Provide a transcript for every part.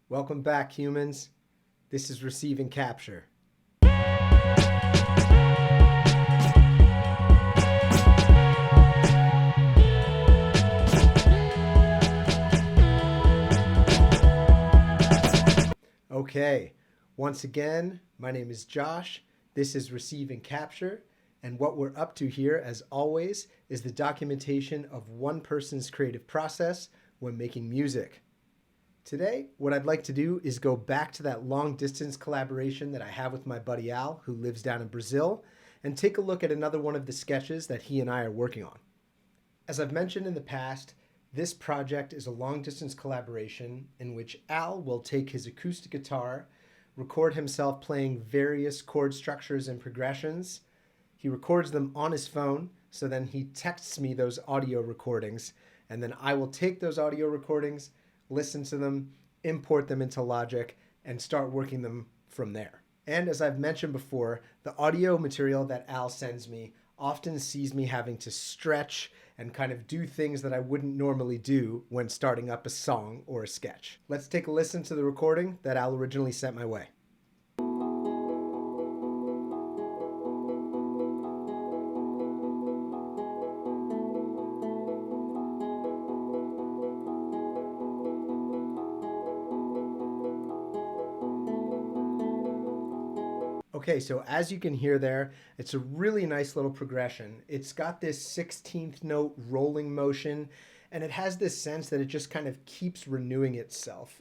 Welcome back, humans. This is Receive and Capture. Okay, once again, my name is Josh. This is Receive and Capture. And what we're up to here, as always, is the documentation of one person's creative process when making music. Today, what I'd like to do is go back to that long distance collaboration that I have with my buddy Al, who lives down in Brazil, and take a look at another one of the sketches that he and I are working on. As I've mentioned in the past, this project is a long distance collaboration in which Al will take his acoustic guitar, record himself playing various chord structures and progressions. He records them on his phone, so then he texts me those audio recordings, and then I will take those audio recordings, listen to them, import them into Logic, and start working them from there. And as I've mentioned before, the audio material that Al sends me often sees me having to stretch and kind of do things that I wouldn't normally do when starting up a song or a sketch. Let's take a listen to the recording that Al originally sent my way. Okay, so as you can hear there, it's a really nice little progression. It's got this 16th note rolling motion, and it has this sense that it just kind of keeps renewing itself.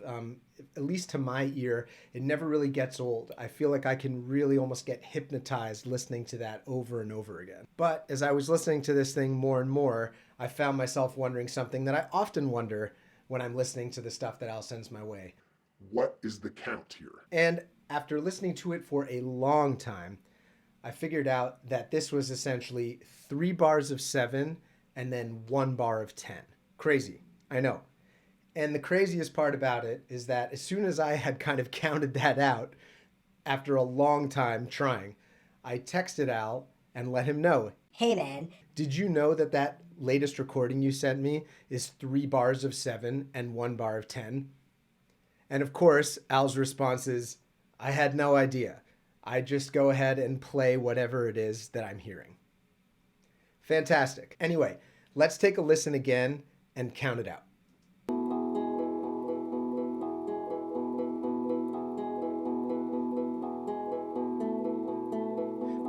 At least to my ear, it never really gets old. I feel like I can really almost get hypnotized listening to that over and over again. But as I was listening to this thing more and more, I found myself wondering something that I often wonder when I'm listening to the stuff that Al sends my way. What is the count here? And after listening to it for a long time, I figured out that this was essentially 3 bars of 7 and then 1 bar of 10. Crazy, I know. And the craziest part about it is that as soon as I had kind of counted that out, after a long time trying, I texted Al and let him know, Hey man, did you know that that latest recording you sent me is 3 bars of 7 and 1 bar of 10? And of course, Al's response is, I had no idea. I just go ahead and play whatever it is that I'm hearing. Fantastic. Anyway, let's take a listen again and count it out.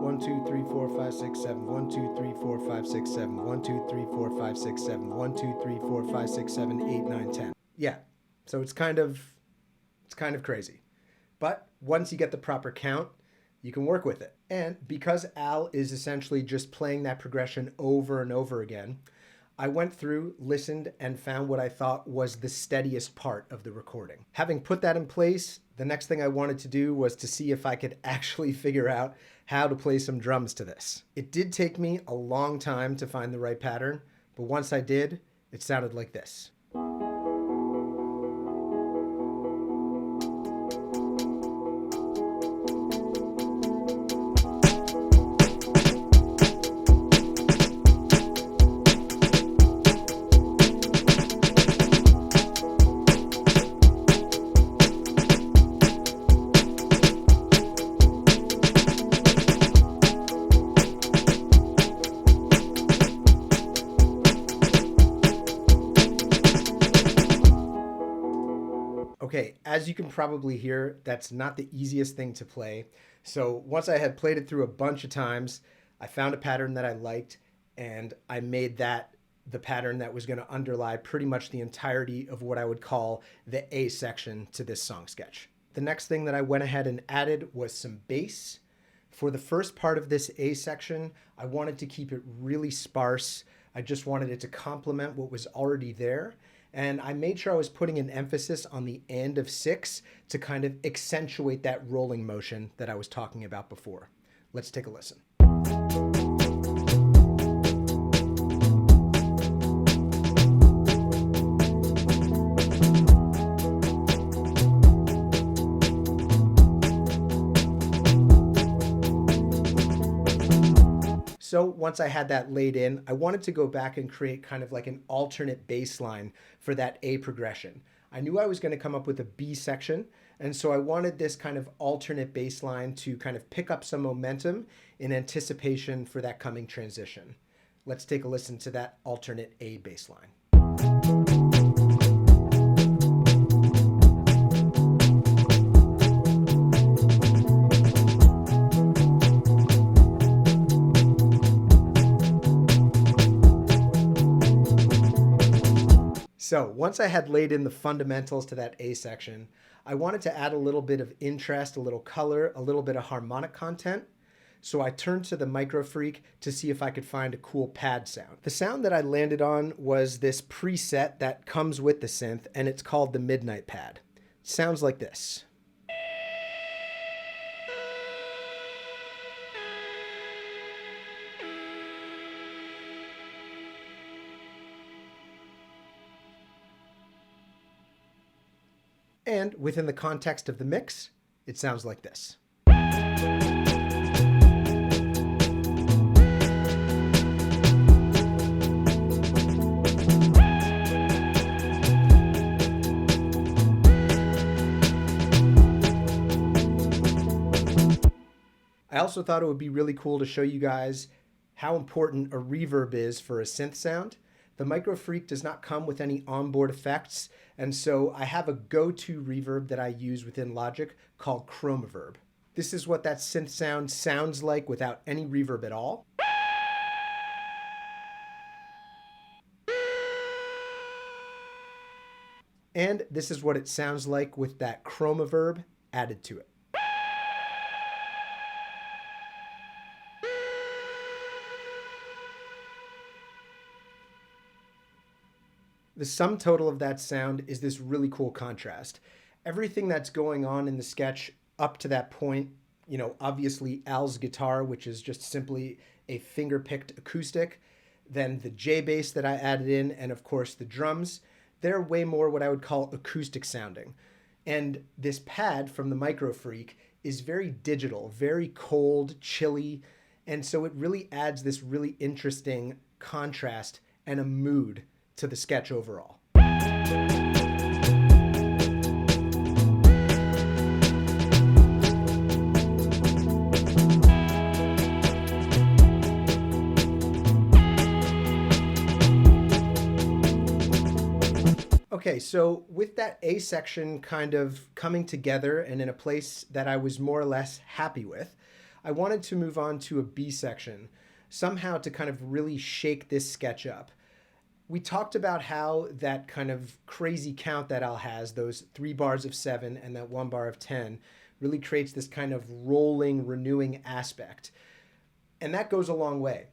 1, 2, 3, 4, 5, 6, 7. 1, 2, 3, 4, 5, 6, 7. 1, 2, 3, 4, 5, 6, 7. 1, 2, 3, 4, 5, 6, 7, 8, 9, 10. Yeah, so it's kind of crazy. But once you get the proper count, you can work with it. And because Al is essentially just playing that progression over and over again, I went through, listened, and found what I thought was the steadiest part of the recording. Having put that in place, the next thing I wanted to do was to see if I could actually figure out how to play some drums to this. It did take me a long time to find the right pattern, but once I did, it sounded like this. Okay, as you can probably hear, that's not the easiest thing to play. So once I had played it through a bunch of times, I found a pattern that I liked, and I made that the pattern that was going to underlie pretty much the entirety of what I would call the A section to this song sketch. The next thing that I went ahead and added was some bass. For the first part of this A section, I wanted to keep it really sparse. I just wanted it to complement what was already there. And I made sure I was putting an emphasis on the end of 6 to kind of accentuate that rolling motion that I was talking about before. Let's take a listen. So once I had that laid in, I wanted to go back and create kind of like an alternate bass line for that A progression. I I knew I was going to come up with a B section, and so I wanted this kind of alternate bass line to kind of pick up some momentum in anticipation for that coming transition. Let's take a listen to that alternate A bass line. So once I had laid in the fundamentals to that A section, I wanted to add a little bit of interest, a little color, a little bit of harmonic content. So I turned to the Micro Freak to see if I could find a cool pad sound. The sound that I landed on was this preset that comes with the synth, and it's called the Midnight Pad. It sounds like this. And within the context of the mix, it sounds like this. I also thought it would be really cool to show you guys how important a reverb is for a synth sound. The Micro Freak does not come with any onboard effects, and so I have a go-to reverb that I use within Logic called Chromaverb. This is what that synth sound sounds like without any reverb at all. And this is what it sounds like with that Chromaverb added to it. The sum total of that sound is this really cool contrast. Everything that's going on in the sketch up to that point, obviously Al's guitar, which is just simply a finger-picked acoustic, then the J bass that I added in, and of course the drums, they're way more what I would call acoustic sounding. And this pad from the Micro Freak is very digital, very cold, chilly, and so it really adds this really interesting contrast and a mood to the sketch overall. Okay, so with that A section kind of coming together and in a place that I was more or less happy with, I wanted to move on to a B section, somehow to kind of really shake this sketch up. We talked about how that kind of crazy count that Al has, those 3 bars of 7 and that 1 bar of 10, really creates this kind of rolling, renewing aspect. And that goes a long way.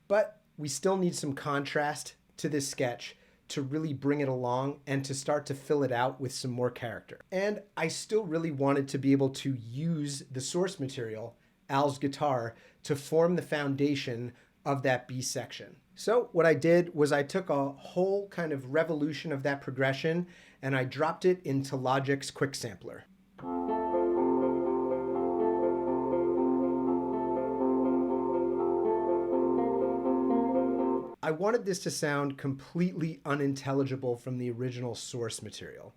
But we still need some contrast to this sketch to really bring it along and to start to fill it out with some more character. And I still really wanted to be able to use the source material, Al's guitar, to form the foundation of that B section. So what I did was I took a whole kind of revolution of that progression and I dropped it into Logic's Quick Sampler. I wanted this to sound completely unintelligible from the original source material.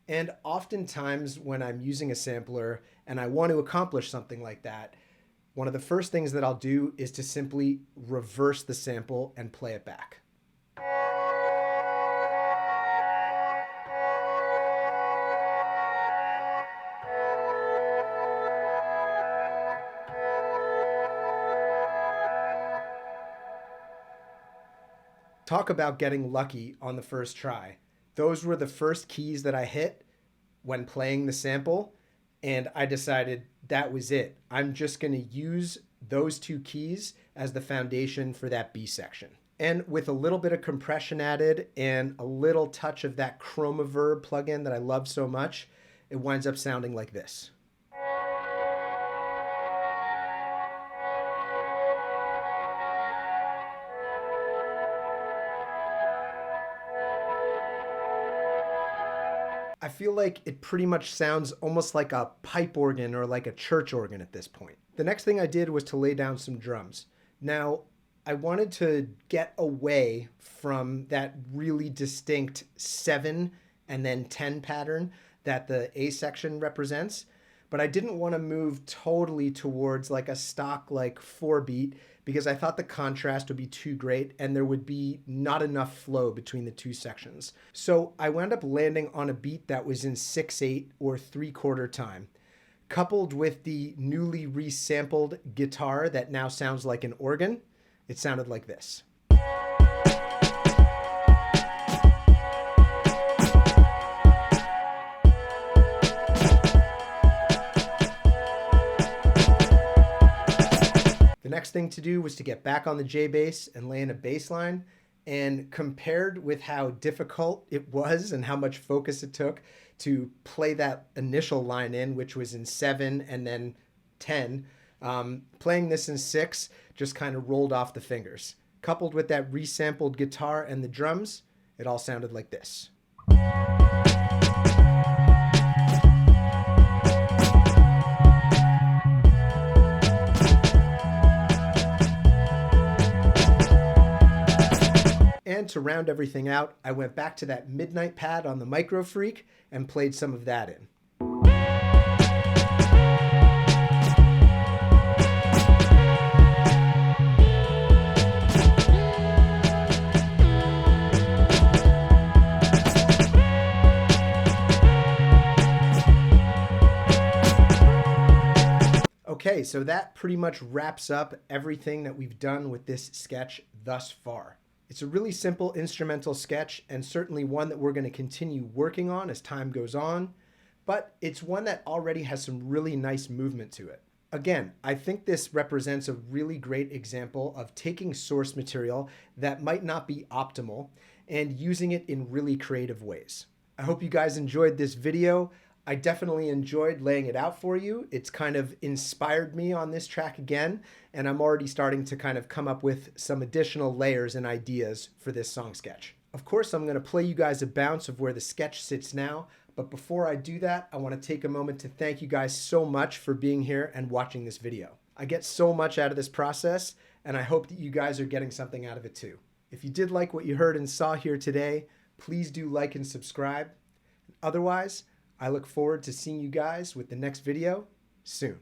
And oftentimes when I'm using a sampler and I want to accomplish something like that, one of the first things that I'll do is to simply reverse the sample and play it back. Talk about getting lucky on the first try. Those were the first keys that I hit when playing the sample, and I decided that was it. I'm just going to use those 2 keys as the foundation for that B section. And with a little bit of compression added and a little touch of that Chromaverb plugin that I love so much, it winds up sounding like this. I feel like it pretty much sounds almost like a pipe organ or like a church organ at this point. The next thing I did was to lay down some drums. Now, I wanted to get away from that really distinct 7 and then 10 pattern that the A section represents. But I didn't want to move totally towards like a stock like 4 beat because I thought the contrast would be too great and there would be not enough flow between the two sections. So I wound up landing on a beat that was in 6/8 or 3/4 time. Coupled with the newly resampled guitar that now sounds like an organ, it sounded like this. The next thing to do was to get back on the J bass and lay in a bass line. And compared with how difficult it was and how much focus it took to play that initial line in, which was in 7 and then 10, playing this in 6 just kind of rolled off the fingers. Coupled with that resampled guitar and the drums, it all sounded like this. And to round everything out, I went back to that midnight pad on the Micro Freak and played some of that in. Okay, so that pretty much wraps up everything that we've done with this sketch thus far. It's a really simple instrumental sketch and certainly one that we're going to continue working on as time goes on, but it's one that already has some really nice movement to it. Again, I think this represents a really great example of taking source material that might not be optimal and using it in really creative ways. I hope you guys enjoyed this video. I definitely enjoyed laying it out for you. It's kind of inspired me on this track again, and I'm already starting to kind of come up with some additional layers and ideas for this song sketch. Of course, I'm going to play you guys a bounce of where the sketch sits now, but before I do that, I want to take a moment to thank you guys so much for being here and watching this video. I get so much out of this process, and I hope that you guys are getting something out of it too. If you did like what you heard and saw here today, please do like and subscribe. Otherwise, I look forward to seeing you guys with the next video soon.